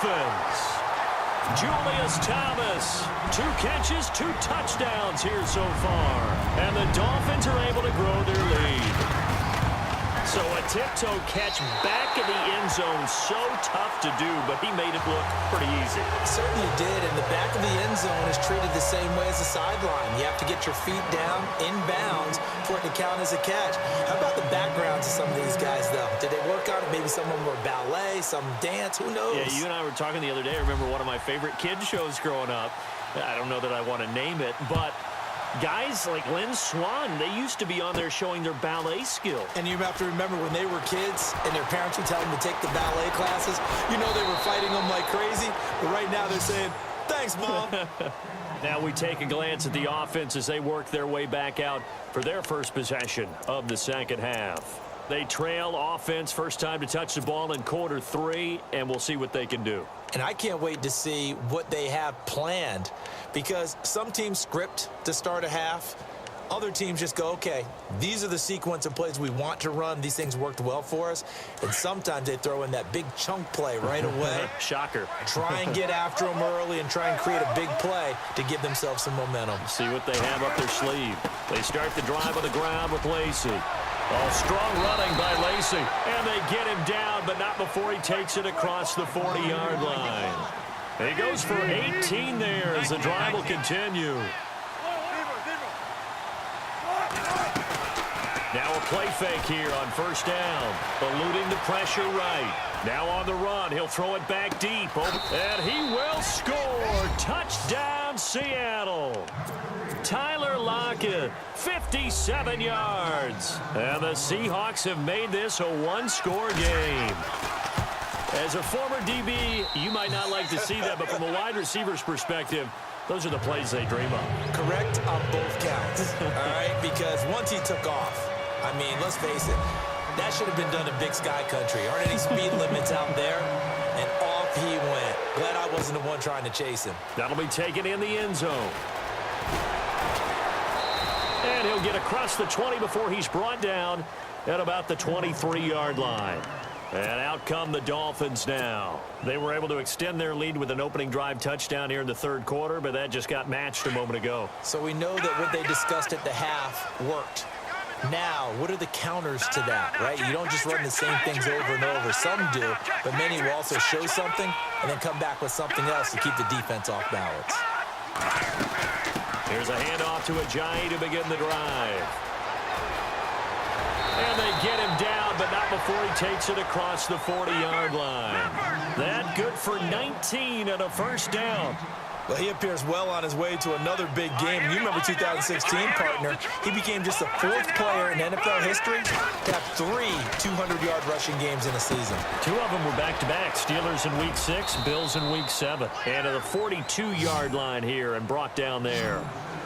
Dolphins. Julius Thomas, 2 catches, 2 touchdowns here so far. And the Dolphins are able to grow their lead. So a tiptoe catch back in the end zone, so tough to do, but he made it look pretty easy. Certainly did, and the back of the end zone is treated the same way as the sideline. You have to get your feet down, inbounds, for it to count as a catch. How about the backgrounds of some of these guys, though? Did they work on it? Maybe some of them were ballet, some dance, who knows? Yeah, you and I were talking the other day. I remember one of my favorite kids shows growing up. I don't know that I want to name it, but guys like Lynn Swan, they used to be on there showing their ballet skill. And you have to remember when they were kids and their parents would tell them to take the ballet classes, you know they were fighting them like crazy. But right now they're saying, thanks, Mom. Now we take a glance at the offense as they work their way back out for their first possession of the second half. They trail offense, first time to touch the ball in quarter 3, and we'll see what they can do. And I can't wait to see what they have planned, because some teams script to start a half. Other teams just go, okay, these are the sequence of plays we want to run. These things worked well for us. And sometimes they throw in that big chunk play right away. Shocker. Try and get after them early and try and create a big play to give themselves some momentum. See what they have up their sleeve. They start the drive on the ground with Lacey. Oh, strong running by Lacey. And they get him down, but not before he takes it across the 40-yard line. He goes for 18 there as the drive will continue. Now a play fake here on first down. Eluding the pressure right. Now on the run. He'll throw it back deep. And he will score. Touchdown, Seattle. Tyler Lockett, 57 yards. And the Seahawks have made this a one-score game. As a former DB, you might not like to see that, but from a wide receiver's perspective, those are the plays they dream of. Correct on both counts, all right? Because once he took off, I mean, let's face it, that should have been done in Big Sky Country. Aren't any speed limits out there? And off he went. Glad I wasn't the one trying to chase him. That'll be taken in the end zone. And he'll get across the 20 before he's brought down at about the 23-yard line. And out come the Dolphins now. They were able to extend their lead with an opening drive touchdown here in the third quarter, but that just got matched a moment ago. So we know that what they discussed at the half worked. Now, what are the counters to that, right? You don't just run the same things over and over. Some do, but many will also show something and then come back with something else to keep the defense off balance. Here's a handoff to Ajayi to begin the drive. And they get him down, but not before he takes it across the 40-yard line. That good for 19 and a first down. Well, he appears well on his way to another big game. You remember 2016, partner. He became just the 4th player in NFL history to have 3 200-yard rushing games in a season. 2 of them were back-to-back. Steelers in Week 6, Bills in Week 7. And to the 42-yard line here and brought down there.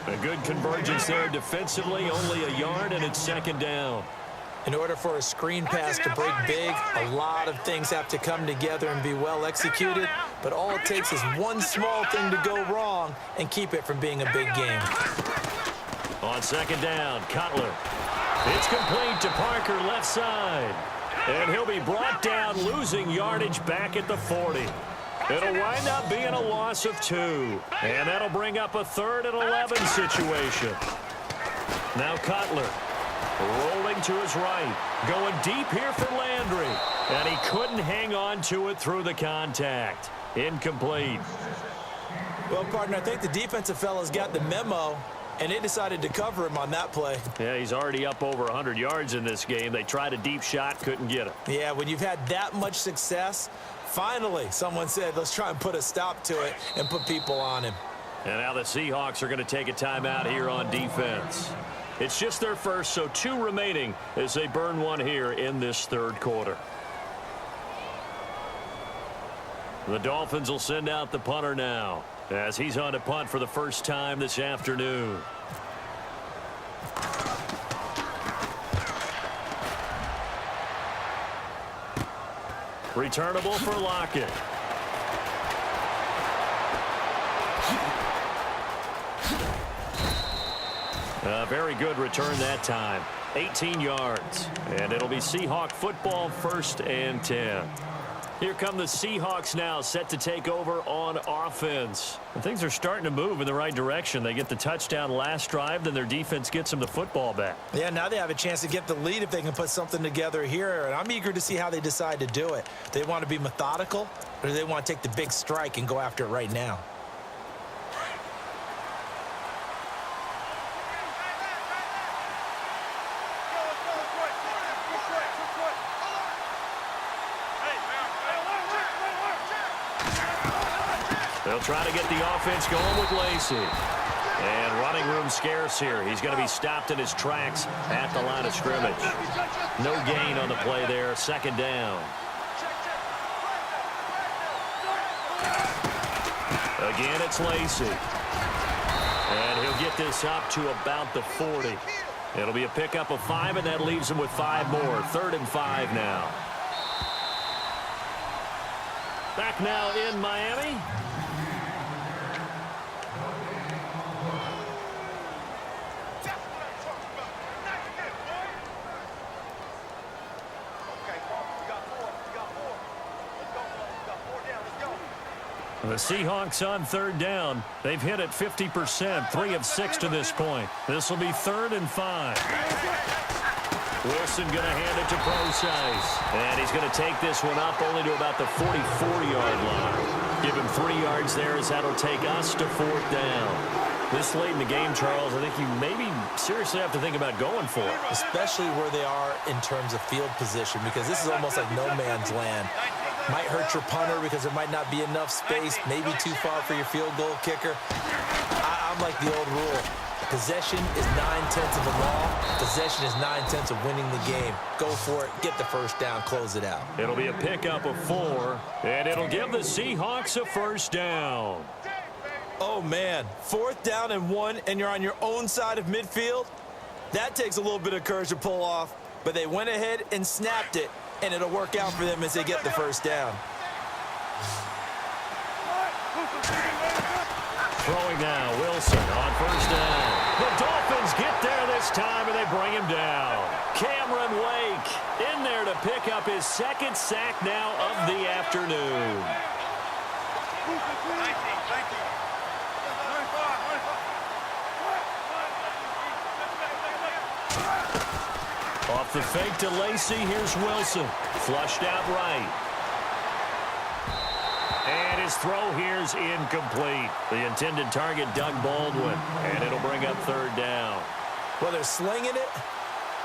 A good convergence there defensively, only a yard, and it's second down. In order for a screen pass to break big, a lot of things have to come together and be well executed. But all it takes is one small thing to go wrong and keep it from being a big game. On second down, Cutler. It's complete to Parker, left side. And he'll be brought down, losing yardage back at the 40. It'll wind up being a loss of 2. And that'll bring up a 3rd and 11 situation. Now Cutler. Rolling to his right. Going deep here for Landry. And he couldn't hang on to it through the contact. Incomplete. Well, partner, I think the defensive fellas got the memo, and they decided to cover him on that play. Yeah, he's already up over 100 yards in this game. They tried a deep shot, couldn't get it. Yeah, when you've had that much success, finally someone said, let's try and put a stop to it and put people on him. And now the Seahawks are going to take a timeout here on defense. It's just their first, so 2 remaining as they burn one here in this third quarter. The Dolphins will send out the punter now as he's on to punt for the first time this afternoon. Returnable for Lockett. A very good return that time. 18 yards. And it'll be Seahawk football, 1st and 10. Here come the Seahawks now, set to take over on offense. And things are starting to move in the right direction. They get the touchdown last drive, then their defense gets them the football back. Yeah, now they have a chance to get the lead if they can put something together here. And I'm eager to see how they decide to do it. They want to be methodical, or do they want to take the big strike and go after it right now? They'll try to get the offense going with Lacey. And running room scarce here. He's going to be stopped in his tracks at the line of scrimmage. No gain on the play there. Second down. Again, it's Lacey. And he'll get this up to about the 40. It'll be a pickup of 5, and that leaves him with 5 more. 3rd and 5 now. Back now in Miami. The Seahawks on 3rd down. They've hit it 50%, 3 of 6 to this point. This will be 3rd and 5. Wilson going to hand it to Procise. And he's going to take this one up only to about the 44-yard line. Give him 3 yards there as that'll take us to 4th down. This late in the game, Charles, I think you maybe seriously have to think about going for it. Especially where they are in terms of field position, because this is almost like no man's land. Might hurt your punter because there might not be enough space, maybe too far for your field goal kicker. I'm like the old rule. Possession is 9/10 of the law. Possession is 9/10 of winning the game. Go for it. Get the first down. Close it out. It'll be a pickup of 4, and it'll give the Seahawks a first down. Oh, man. 4th down and 1, and you're on your own side of midfield? That takes a little bit of courage to pull off, but they went ahead and snapped it, and it'll work out for them as they get the first down. Throwing now, Wilson on first down. The Dolphins get there this time, and they bring him down. Cameron Wake in there to pick up his 2nd sack now of the afternoon. Thank you. Off the fake to Lacey, here's Wilson. Flushed out right. And his throw here's incomplete. The intended target, Doug Baldwin. And it'll bring up 3rd down. Well, they're slinging it.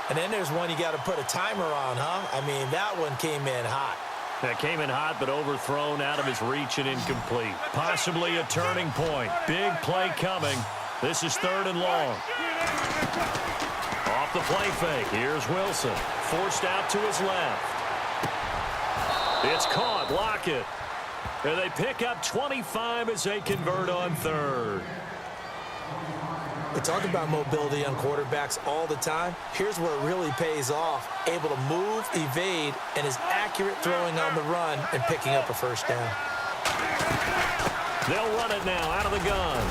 And then there's one you got to put a timer on, huh? I mean, that one came in hot. That came in hot, but overthrown out of his reach and incomplete. Possibly a turning point. Big play coming. This is 3rd and long. Off the play fake. Here's Wilson. Forced out to his left. It's caught. Lockett. And they pick up 25 as they convert on 3rd. We talk about mobility on quarterbacks all the time. Here's where it really pays off. Able to move, evade, and is accurate throwing on the run and picking up a first down. They'll run it now out of the gun.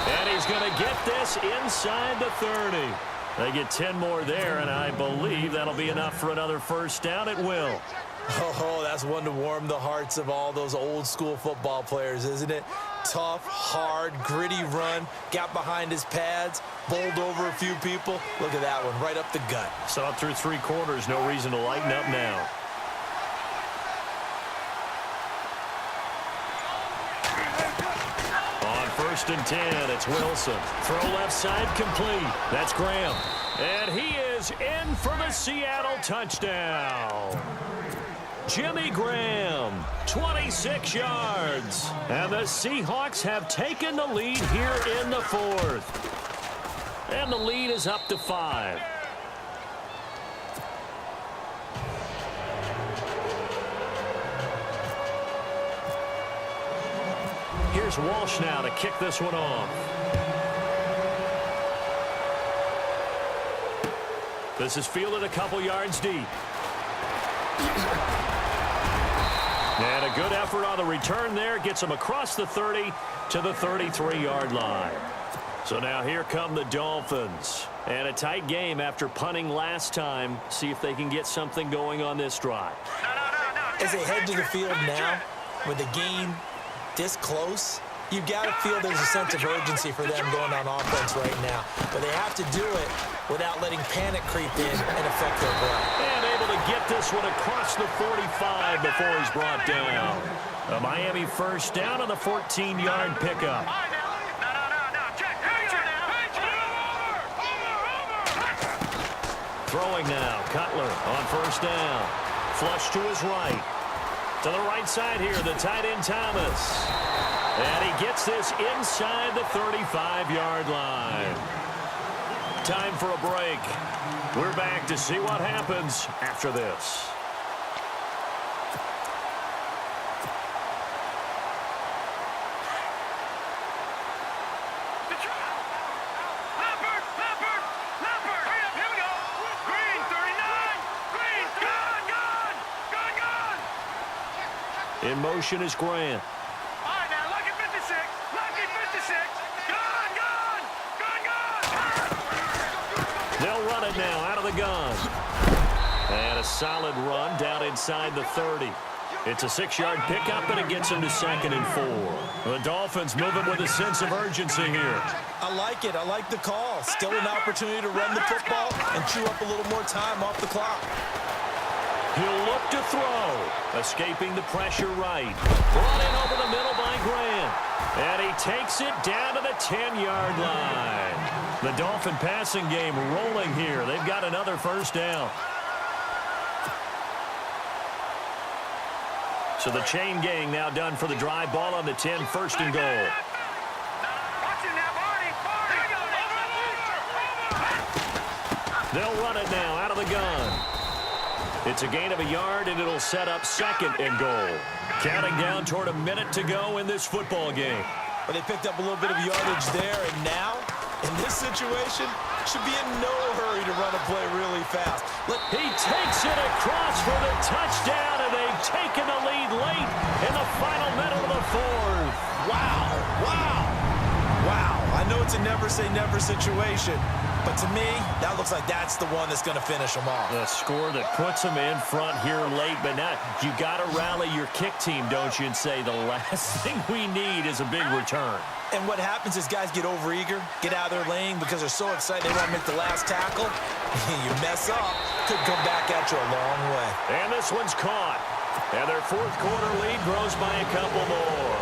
And he's going to get this inside the 30. They get 10 more there, and I believe that'll be enough for another first down. It will. Oh, that's one to warm the hearts of all those old school football players, isn't it? Tough, hard, gritty run. Got behind his pads, bowled over a few people. Look at that one, right up the gut. Saw it through 3 quarters. No reason to lighten up now. On 1st and 10, it's Wilson. Throw left side complete. That's Graham. And he is in for the Seattle touchdown. Jimmy Graham, 26 yards. And the Seahawks have taken the lead here in the 4th. And the lead is up to 5. Here's Walsh now to kick this one off. This is fielded a couple yards deep. And a good effort on the return there. Gets him across the 30 to the 33-yard line. So now here come the Dolphins. And a tight game after punting last time. See if they can get something going on this drive. No. as they head to the field now, with the game this close, you've got to feel there's a sense of urgency for them going on offense right now. But they have to do it without letting panic creep in and affect their play. And able to get this one across the 45 before he's brought down. A Miami first down on the 14-yard pickup. Throwing now, Cutler on first down. Flush to his right. To the right side here, the tight end Thomas. And he gets this inside the 35-yard line. Time for a break. We're back to see what happens after this. In motion is Grant. All right, now, lucky 56. Lucky 56. Gun. They'll run it now out of the gun. And a solid run down inside the 30. It's a 6-yard pickup, and it gets him to 2nd and 4. The Dolphins moving with a sense of urgency here. I like it. I like the call. Still an opportunity to run the football and chew up a little more time off the clock. He'll look to throw. Escaping the pressure right. Brought in over the middle by Grant. And he takes it down to the 10-yard line. The Dolphin passing game rolling here. They've got another first down. So the chain gang now done for the drive. Ball on the 10, 1st and goal. They'll run it now out of the gun. It's a gain of a yard, and it'll set up 2nd and goal. Counting down toward a minute to go in this football game. But they picked up a little bit of yardage there, and now, in this situation, should be in no hurry to run a play really fast. He takes it across for the touchdown, and they've taken the lead late in the final minute of the 4th. Wow, wow, wow. I know it's a never-say-never situation, but to me, that looks like that's the one that's going to finish them off. The score that puts them in front here late, but now you got to rally your kick team, don't you, and say the last thing we need is a big return. And what happens is guys get overeager, get out of their lane because they're so excited they want to make the last tackle. You mess up, could come back at you a long way. And this one's caught. And their 4th quarter lead grows by a couple more.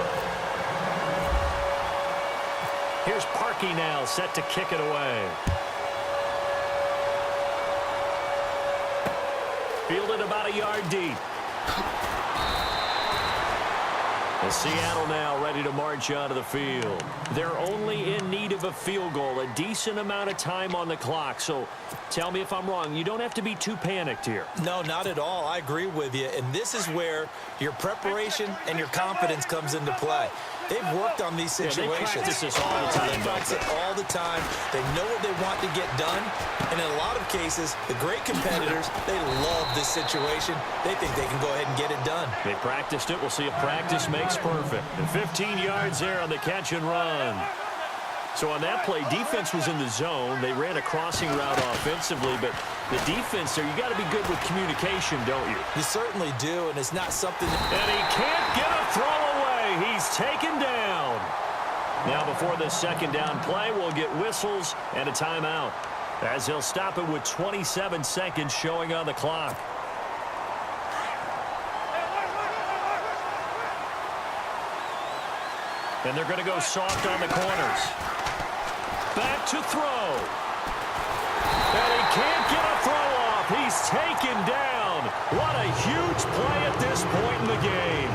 Here's Parkey now, set to kick it away. Fielded about a yard deep. And Seattle now ready to march onto the field. They're only in need of a field goal, a decent amount of time on the clock. So tell me if I'm wrong. You don't have to be too panicked here. No, not at all. I agree with you. And this is where your preparation and your confidence comes into play. They've worked on these situations. Yeah, they practice this all the time. They practice it all the time. They know what they want to get done. And in a lot of cases, the great competitors, they love this situation. They think they can go ahead and get it done. They practiced it. We'll see if practice makes perfect. And 15 yards there on the catch and run. So on that play, defense was in the zone. They ran a crossing route offensively, but the defense there, you got to be good with communication, don't you? You certainly do, and it's not something... And he can't get a throw away. He's taken down. Now before this 2nd down play, we'll get whistles and a timeout, as he'll stop it with 27 seconds showing on the clock. And they're going to go soft on the corners. Back to throw. And he can't get a throw off. He's taken down. What a huge play at this point in the game.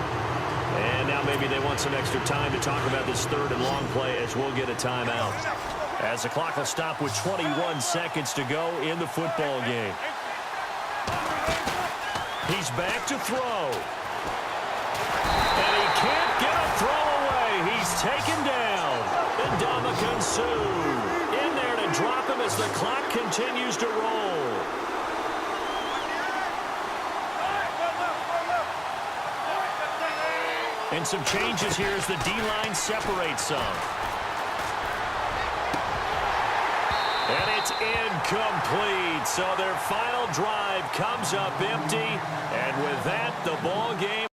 And now maybe they want some extra time to talk about this 3rd and long play, as we'll get a timeout. As the clock will stop with 21 seconds to go in the football game. He's back to throw. And he can't get a throw away. He's taken down. And Ndamukong Suh in there to drop him as the clock continues to roll. And some changes here as the D-line separates some. And it's incomplete. So their final drive comes up empty. And with that, the ball game